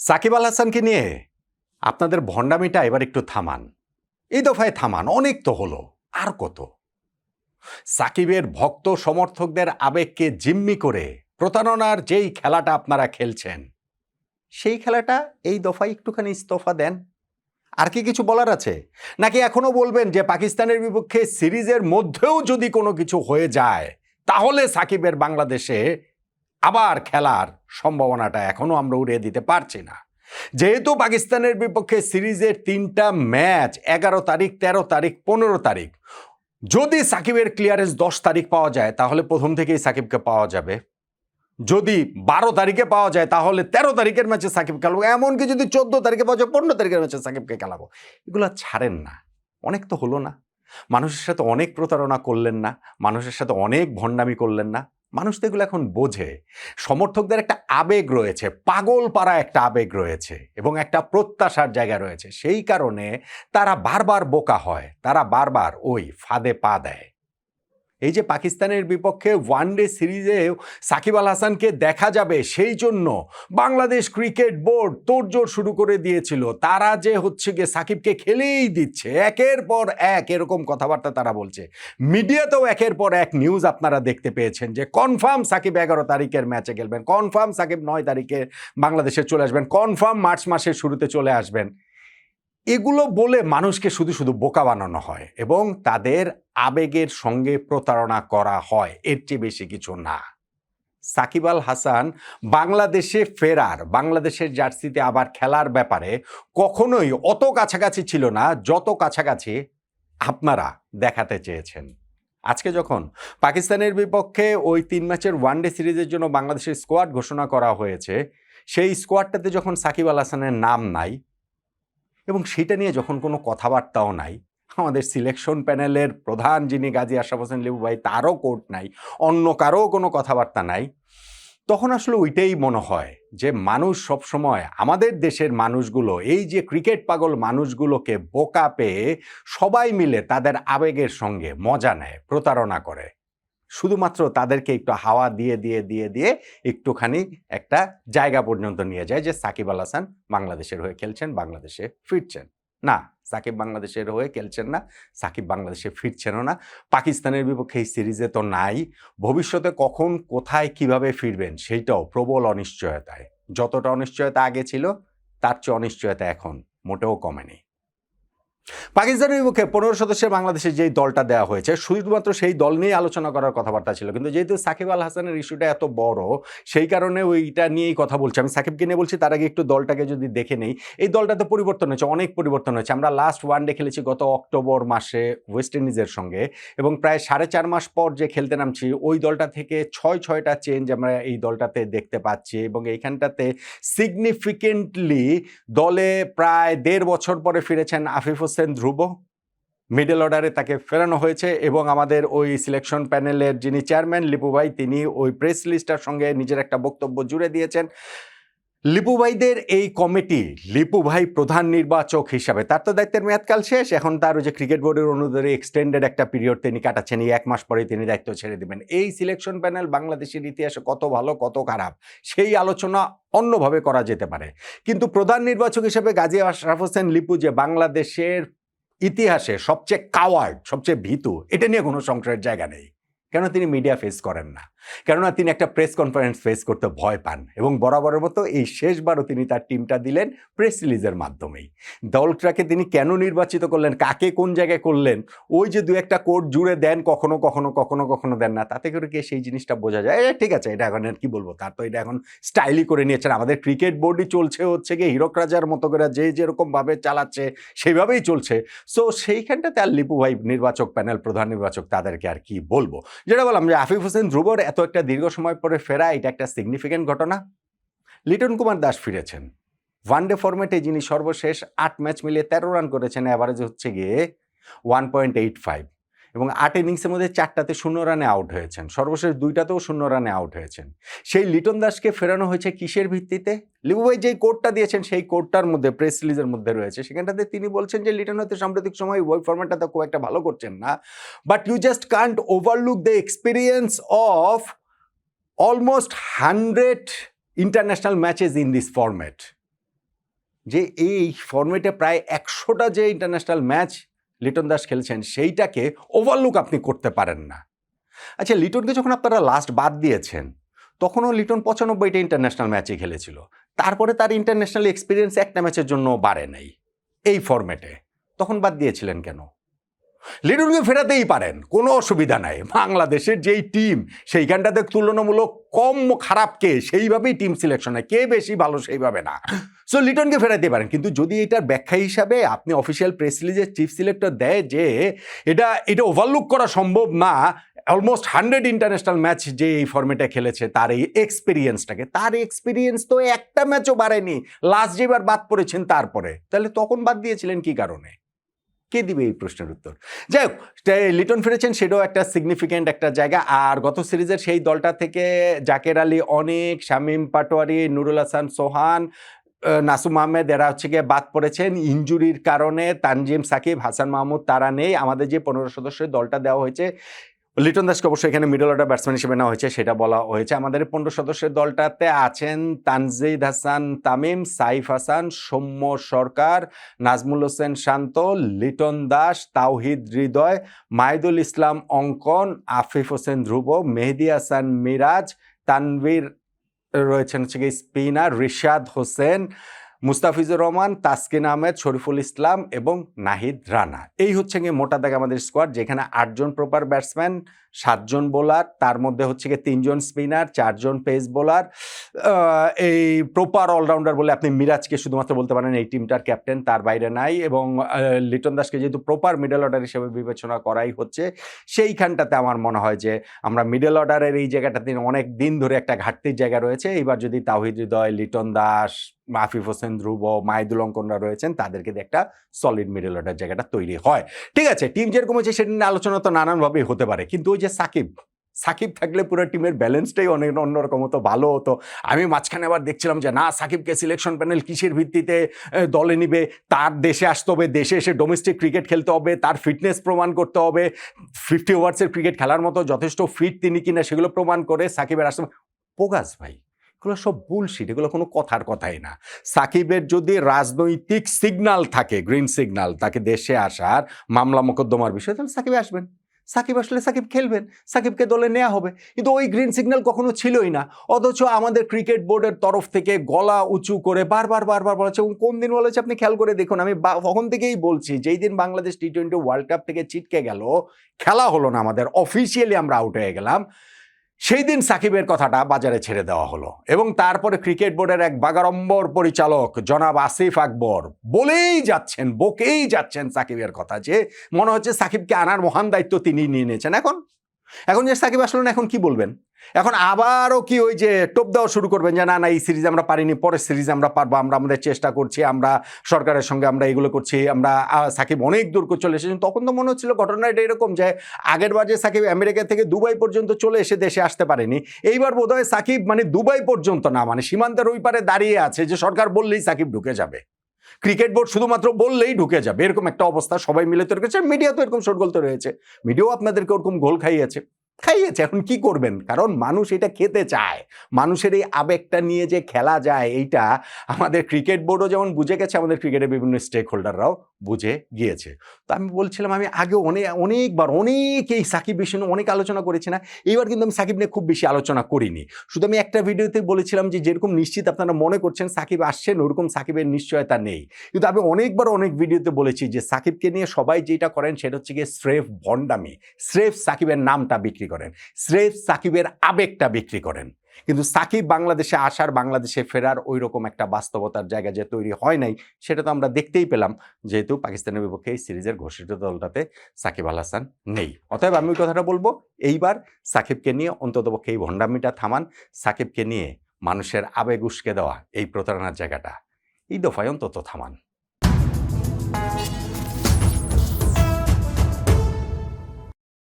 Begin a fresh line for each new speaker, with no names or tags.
সাকিব আল হাসানকে নিয়ে আপনাদের ভণ্ডামিটা এবার একটু থামান। এই দফায় থামান, অনেক তো হলো, আর কত? সাকিবের ভক্ত সমর্থকদের আবেগকে জিম্মি করে প্রতারণার যেই খেলাটা আপনারা খেলছেন, সেই খেলাটা এই দফায় একটুখানি ইস্তফা দেন। আর কি কিছু বলার আছে? নাকি এখনো বলবেন যে পাকিস্তানের বিপক্ষে সিরিজের মধ্যেও যদি কোনো কিছু হয়ে যায় তাহলে সাকিবের বাংলাদেশে আবার খেলার সম্ভাবনাটা এখনো আমরা উড়িয়ে দিতে পারছি না? যেহেতু পাকিস্তানের বিপক্ষে সিরিজের 3টা ম্যাচ 11 তারিখ, 13 তারিখ, 15 তারিখ, যদি সাকিবের ক্লিয়ারেন্স 10 তারিখ পাওয়া যায় তাহলে প্রথম থেকেই সাকিবকে পাওয়া যাবে। যদি 12 তারিখে পাওয়া যায় তাহলে 13 তারিখের ম্যাচে সাকিব খেলাবো, এমনকি যদি 14 তারিখে পাওয়া যায় 15 তারিখের ম্যাচে সাকিবকে খেলাবো। এগুলো ছাড়েন না। অনেক তো হলো না? মানুষের সাথে অনেক প্রতারণা করলেন না? মানুষের সাথে অনেক ভণ্ডামি করলেন না? মানুষ তো এগুলো এখন বোঝে। সমর্থকদের একটা আবেগ রয়েছে, পাগল পাড়া একটা আবেগ রয়েছে এবং একটা প্রত্যাশার জায়গা রয়েছে। সেই কারণে তারা বারবার বোকা হয়, তারা বারবার ওই ফাঁদে পা দেয়। এই যে পাকিস্তানের বিপক্ষে ওয়ানডে সিরিজেও সাকিব আল হাসানকে দেখা যাবে, সেই জন্য বাংলাদেশ ক্রিকেট বোর্ড তোড়জোড় শুরু করে দিয়েছিল। তারা যে হচ্ছে গিয়ে সাকিবকে খেলেই দিচ্ছে, একের পর এক এরকম কথাবার্তা তারা বলছে। মিডিয়াতেও একের পর এক নিউজ আপনারা দেখতে পেয়েছেন যে কনফার্ম সাকিব 11 তারিখের ম্যাচে খেলবেন, কনফার্ম সাকিব 9 তারিখে বাংলাদেশে চলে আসবেন, কনফার্ম মার্চ মাসের শুরুতে চলে আসবেন। এগুলো বলে মানুষকে শুধু শুধু বোকা বানানো হয় এবং তাদের আবেগের সঙ্গে প্রতারণা করা হয়, এর চেয়ে বেশি কিছু না। সাকিব আল হাসান বাংলাদেশে ফেরার, বাংলাদেশের জার্সিতে আবার খেলার ব্যাপারে কখনোই অত কাছাকাছি ছিল না যত কাছাকাছি আপনারা দেখাতে চেয়েছেন। আজকে যখন পাকিস্তানের বিপক্ষে ওই 3 ম্যাচের ওয়ানডে সিরিজের জন্য বাংলাদেশের স্কোয়াড ঘোষণা করা হয়েছে, সেই স্কোয়াডটাতে যখন সাকিব আল হাসানের নাম নাই এবং সেটা নিয়ে যখন কোনো কথাবার্তাও নাই, আমাদের সিলেকশন প্যানেলের প্রধান যিনি গাজী আশরাফ হোসেন লিপু ভাই, তারও কোর্ট নাই, অন্য কারও কোনো কথাবার্তা নাই, তখন আসলে ওইটাই মনে হয় যে মানুষ সবসময়, আমাদের দেশের মানুষগুলো, এই যে ক্রিকেট পাগল মানুষগুলোকে বোকা পেয়ে সবাই মিলে তাদের আবেগের সঙ্গে মজা নেয়, প্রতারণা করে, শুধুমাত্র তাদেরকে একটু হাওয়া দিয়ে দিয়ে দিয়ে দিয়ে একটুখানি একটা জায়গা পর্যন্ত নিয়ে যায় যে সাকিব আল হাসান বাংলাদেশের হয়ে খেলছেন, বাংলাদেশে ফিরছেন। না, সাকিব বাংলাদেশের হয়ে খেলছেন না, সাকিব বাংলাদেশে ফিরছেনও না। পাকিস্তানের বিপক্ষে এই সিরিজে তো নাই। ভবিষ্যতে কখন, কোথায়, কিভাবে ফিরবেন সেইটাও প্রবল অনিশ্চয়তায়। যতটা অনিশ্চয়তা আগে ছিল তার চেয়ে অনিশ্চয়তা এখন মোটেও কমেনি। পাকিস্তানের বিপক্ষে 15 সদস্যের বাংলাদেশের যেই দলটা দেওয়া হয়েছে, শুধুমাত্র সেই দল নিয়ে আলোচনা করার কথাবার্তা ছিল, কিন্তু যেহেতু সাকিব আল হাসানের ইস্যুটা এত বড়, সেই কারণে ওইটা নিয়েই কথা বলছি। আমি সাকিবকে নিয়ে বলছি, তার আগে একটু দলটাকে যদি দেখে নেই। এই দলটাতে পরিবর্তন হয়েছে, অনেক পরিবর্তন হয়েছে। আমরা লাস্ট ওয়ানডে খেলেছি গত অক্টোবর মাসে ওয়েস্ট ইন্ডিজের সঙ্গে, এবং প্রায় 4.5 মাস পর যে খেলতে নামছি, ওই দলটা থেকে 6টা চেঞ্জ আমরা এই দলটাতে দেখতে পাচ্ছি। এবং এইখানটাতে সিগনিফিকেন্টলি দলে প্রায় 1.5 বছর পরে ফিরেছেন আফিফ হোসেন ধ্রুব। মিডল অর্ডারে তাকে ফেরানো হয়েছে এবং আমাদের ওই সিলেকশন প্যানেলের যিনি চেয়ারম্যান লিপু ভাই, তিনি ওই প্রেস লিস্টটার সঙ্গে নিজের একটা বক্তব্য জুড়ে দিয়েছেন। লিপু ভাইদের এই কমিটি, লিপু ভাই প্রধান নির্বাচক হিসাবে, তার তো দায়িত্বের মেয়াদকাল শেষ, এখন তার ওই যে ক্রিকেট বোর্ডের অনুদানে এক্সটেন্ডেড একটা পিরিয়ড তিনি কাটাচ্ছেন, এই 1 মাস পরে তিনি দায়িত্ব ছেড়ে দেবেন। এই সিলেকশন প্যানেল বাংলাদেশের ইতিহাসে কত ভালো কত খারাপ সেই আলোচনা অন্যভাবে করা যেতে পারে, কিন্তু প্রধান নির্বাচক হিসেবে গাজী আশরাফ হোসেন লিপু যে বাংলাদেশের ইতিহাসে সবচেয়ে কাওয়ার্ড, সবচেয়ে ভীতু, এটা নিয়ে কোনো সংশয়ের জায়গা নেই। কেন তিনি মিডিয়া ফেস করেন না? কেননা তিনি একটা প্রেস কনফারেন্স ফেস করতে ভয় পান, এবং বরাবরের মতো এই শেষবারও তিনি তার টিমটা দিলেন প্রেস রিলিজের মাধ্যমেই। দলটাকে তিনি কেন নির্বাচিত করলেন, কাকে কোন জায়গায় করলেন, ওই যে 2-1টা কোড জুড়ে দেন, কখনো কখনো কখনো কখনো দেন না, তাতে করে কি সেই জিনিসটা বোঝা যায়? ঠিক আছে, এটা এখন আর কি বলবো, তার তো এটা এখন স্টাইলই করে নিয়েছেন। আমাদের ক্রিকেট বোর্ডই চলছে হচ্ছে গিয়ে হীরক রাজার মতো করে, যে যেরকমভাবে চালাচ্ছে সেইভাবেই চলছে। সো সেইখানটাতে আর লিপু ভাই নির্বাচক প্যানেল, প্রধান নির্বাচক, তাদেরকে আর কি বলবো। যেটা বললাম যে আফিফ হোসেন ধ্রুবর এত একটা দীর্ঘ সময় পরে ফেরা, এটা একটা সিগনিফিকেন্ট ঘটনা। লিটন কুমার দাস ফিরেছেন ওয়ানডে ফরম্যাটে, যিনি সর্বশেষ 8 ম্যাচ মিলিয়ে 13 রান করেছেন, অ্যাভারেজ হচ্ছে গিয়ে 1.85, এবং 8 ইনিংসের মধ্যে 4টাতে 0 রানে আউট হয়েছেন, সর্বশেষ 2টাতেও 0 রানে আউট হয়েছেন। সেই লিটন দাসকে ফেরানো হয়েছে কিসের ভিত্তিতে? লিপু ভাই যেই কোডটা দিয়েছেন সেই কোডটার মধ্যে, প্রেস রিলিজের মধ্যে রয়েছে, সেখানটাতে তিনি বলছেন যে লিটন হয়তো সাম্প্রতিক সময় ওই ফরম্যাটটাতে খুব একটা ভালো করছেন না, but you just can't overlook the experience of almost 100 international matches in this format. যে এই ফরম্যাটে প্রায় 100টা যে ইন্টারন্যাশনাল ম্যাচ লিটন দাস খেলছেন সেইটাকে ওভারলুক আপনি করতে পারেন না। আচ্ছা, লিটনকে যখন আপনারা লাস্ট বাদ দিয়েছেন তখনও লিটন 95টা ইন্টারন্যাশনাল ম্যাচে খেলেছিল, তারপরে তার ইন্টারন্যাশনাল এক্সপিরিয়েন্স একটা ম্যাচের জন্য বাড়ে নাই এই ফরম্যাটে, তখন বাদ দিয়েছিলেন কেন? লিটনকে ফেরাতেই পারেন, কোনো অসুবিধা নাই। বাংলাদেশের যেই টিম সেইখানটাতে তুলনামূলক কম খারাপ কে, সেইভাবেই টিম সিলেকশন হয়, কে বেশি ভালো সেইভাবে না। সো লিটনকে ফেরাতে পারেন, কিন্তু যদি এটার ব্যাখ্যা হিসাবে আপনি অফিসিয়াল প্রেস রিলিজে চিফ সিলেক্টর দেয় যে এটা ওভারলুক করা সম্ভব না, অলমোস্ট 100 ইন্টারন্যাশনাল ম্যাচ যে এই ফর্মেটে খেলেছে তার এই এক্সপিরিয়েন্সটাকে, তার এক্সপিরিয়েন্স তো একটা ম্যাচও বাড়েনি, লাস্ট যেবার বাদ পড়েছেন তারপরে, তাহলে তখন বাদ দিয়েছিলেন কি কারণে? কে দিবে এই প্রশ্নের উত্তর? যাই হোক, লিটন ফিরেছেন সেটাও একটা সিগনিফিক্যান্ট একটা জায়গা। আর গত সিরিজের সেই দলটা থেকে জাকের আলী অনিক, শামীম পাটোয়ারি, নুরুল হাসান সোহান, নাসুম আহমেদ এরা হচ্ছে গিয়ে বাদ পড়েছেন ইনজুরির কারণে। তানজিম সাকিব, হাসান মাহমুদ তারা নেই। আমাদের যে 15 সদস্যের দলটা দেওয়া হয়েছে, লিটন দাসকে অবশ্যই এখানে মিডল অর্ডার ব্যাটসম্যান হিসেবে নেওয়া হয়েছে, সেটা বলা হয়েছে। আমাদের 15 সদস্যের দলটাতে আছেন তানজিদ হাসান তামিম, সাইফ হাসান, সৌম্য সরকার, নাজমুল হোসেন শান্ত, লিটন দাস, তাওহিদ হৃদয়, মাহিদুল ইসলাম অঙ্কন, আফিফ হোসেন ধ্রুব, মেহেদি হাসান মিরাজ, তানভীর রয়েছেন হচ্ছে গিয়ে স্পিনার, রিশাদ হোসেন, মুস্তাফিজুর রহমান, তাসকিন আহমেদ, শরীফুল ইসলাম এবং নাহিদ রানা। এই হচ্ছে গিয়ে মোটা দাগে আমাদের স্কোয়াড, যেখানে 8 জন প্রপার ব্যাটসম্যান, 7 জন বোলার, তার মধ্যে হচ্ছে গিয়ে 3 জন স্পিনার, 4 জন পেস বোলার। এই প্রপার অলরাউন্ডার বলে আপনি মিরাজকে শুধুমাত্র বলতে পারেন এই টিমটার ক্যাপ্টেন, তার বাইরে নাই। এবং লিটন দাসকে যেহেতু প্রপার মিডল অর্ডার হিসেবে বিবেচনা করাই হচ্ছে, সেইখানটাতে আমার মনে হয় যে আমরা মিডল অর্ডারের এই জায়গাটাতে অনেক দিন ধরে একটা ঘাটতির জায়গা রয়েছে। এইবার যদি তাওহিদ হৃদয়, লিটন দাস, আফিফ হোসেন ধ্রুব, মাহিদুল অঙ্কনরা রয়েছেন, তাদেরকে দিয়ে একটা সলিড মিডল অর্ডার জায়গাটা তৈরি হয়। ঠিক আছে, টিম যেরকম হচ্ছে সেটা নিয়ে আলোচনা তো নানানভাবেই হতে পারে, কিন্তু ওই যে সাকিব থাকলে পুরো টিমের ব্যালেন্সটাই অনেক অন্যরকম হতো, ভালো হতো। আমি মাঝখানে আবার দেখছিলাম যে না, সাকিবকে সিলেকশন প্যানেল কিসের ভিত্তিতে দলে নিবে, তার দেশে আসতে হবে, দেশে এসে ডোমেস্টিক ক্রিকেট খেলতে হবে, তার ফিটনেস প্রমাণ করতে হবে, 50 ওভার্সের ক্রিকেট খেলার মতো যথেষ্ট ফিট তিনি কিনা সেগুলো প্রমাণ করে সাকিবের আসতে পোগাস ভাই, এগুলো সব বুলশিট, এগুলো কোনো কথাই না। সাকিবের যদি রাজনৈতিক সিগন্যাল থাকে, গ্রিন সিগন্যাল, তাকে দেশে আসার, মামলা মোকদ্দমার বিষয়, তাহলে সাকিব আসবেন, সাকিব আসলে সাকিব খেলবেন, সাকিবকে দলে নেওয়া হবে। কিন্তু ওই গ্রিন সিগন্যাল কখনো ছিলই না। অথচ আমাদের ক্রিকেট বোর্ডের তরফ থেকে গলা উঁচু করে বারবার বলেছে, এবং কোন দিন বলেছে আপনি খেয়াল করে দেখুন। আমি তখন থেকেই বলছি, যেই দিন বাংলাদেশ টি-20 ওয়ার্ল্ড কাপ থেকে ছিটকে গেল, খেলা হলো না আমাদের, অফিসিয়ালি আমরা আউট হয়ে গেলাম, সেই দিন সাকিবের কথাটা বাজারে ছেড়ে দেওয়া হলো। এবং তারপরে ক্রিকেট বোর্ডের এক বাগাড়ম্বর পরিচালক জনাব আসিফ আকবর বকেই যাচ্ছেন সাকিবের কথা, যে মনে হচ্ছে সাকিবকে আনার মহান দায়িত্ব তিনি নিয়ে নিয়েছেন। এখন যে সাকিব আসলো না, এখন কি বলবেন? এখন আবারও কি ওই যে টোপ দেওয়া শুরু করবেন যে না এই সিরিজ আমরা পারিনি, পরের সিরিজ আমরা পারবো, আমরা আমাদের চেষ্টা করছি, আমরা সরকারের সঙ্গে আমরা এগুলো করছি, আমরা সাকিব অনেক দূর চলে এসেছেন। তখন তো মনে হচ্ছিল ঘটনাটা এরকম যে আগের বার যে সাকিব আমেরিকা থেকে দুবাই পর্যন্ত চলে এসে দেশে আসতে পারেনি, এইবার বোধহয় সাকিব দুবাই পর্যন্ত না, সীমান্তের ওই পারে দাঁড়িয়ে আছে, যে সরকার বললেই সাকিব ঢুকে যাবে, ক্রিকেট বোর্ড শুধুমাত্র বললেই ঢুকে যাবে, এরকম একটা অবস্থা। সবাই মিলে তৈরি করেছে, মিডিয়া তো এরকম শোরগোল তো রয়েছে, মিডিয়াও আপনাদেরকে ওরকম গোল খাইয়েছে। এখন কি করবেন? কারণ মানুষ এটা খেতে চায়, মানুষের এই আবেগটা নিয়ে যে খেলা যায়, এইটা আমাদের ক্রিকেট বোর্ডও যেমন বুঝে গেছে, আমাদের ক্রিকেটের বিভিন্ন স্টেক হোল্ডাররাও বুঝে গিয়েছে। তো আমি বলছিলাম, আমি আগে অনেকবার এই সাকিব বিষয় নিয়ে অনেক আলোচনা করেছি না, এইবার কিন্তু আমি সাকিব নিয়ে খুব বেশি আলোচনা করিনি। শুধু আমি একটা ভিডিওতে বলেছিলাম যে যেরকম নিশ্চিত আপনারা মনে করছেন সাকিব আসছেন, ওরকম সাকিবের নিশ্চয়তা নেই। কিন্তু আমি অনেক ভিডিওতে বলেছি যে সাকিবকে নিয়ে সবাই যেটা করেন সেটা হচ্ছে গিয়ে স্রেফ ভণ্ডামি, স্রেফ সাকিবের নামটা বিক্রি করেন, স্রেফ সাকিবের আবেগটা বিক্রি করেন। কিন্তু সাকিব বাংলাদেশে আসার, বাংলাদেশে ফেরার ওই রকম একটা বাস্তবতার জায়গা যে তৈরি হয় নাই, সেটা তো আমরা দেখতেই পেলাম, যেহেতু পাকিস্তানের বিপক্ষে এই সিরিজের ঘোষিত দলটাতে সাকিব আল হাসান নেই। অতএব আমি ওই কথাটা বলবো, এইবার সাকিবকে নিয়ে অন্ততপক্ষে এই ভণ্ডামিটা থামান, সাকিবকে নিয়ে মানুষের আবেগ উস্কে দেওয়া এই প্রতারণার জায়গাটা এই দফায় অন্তত থামান।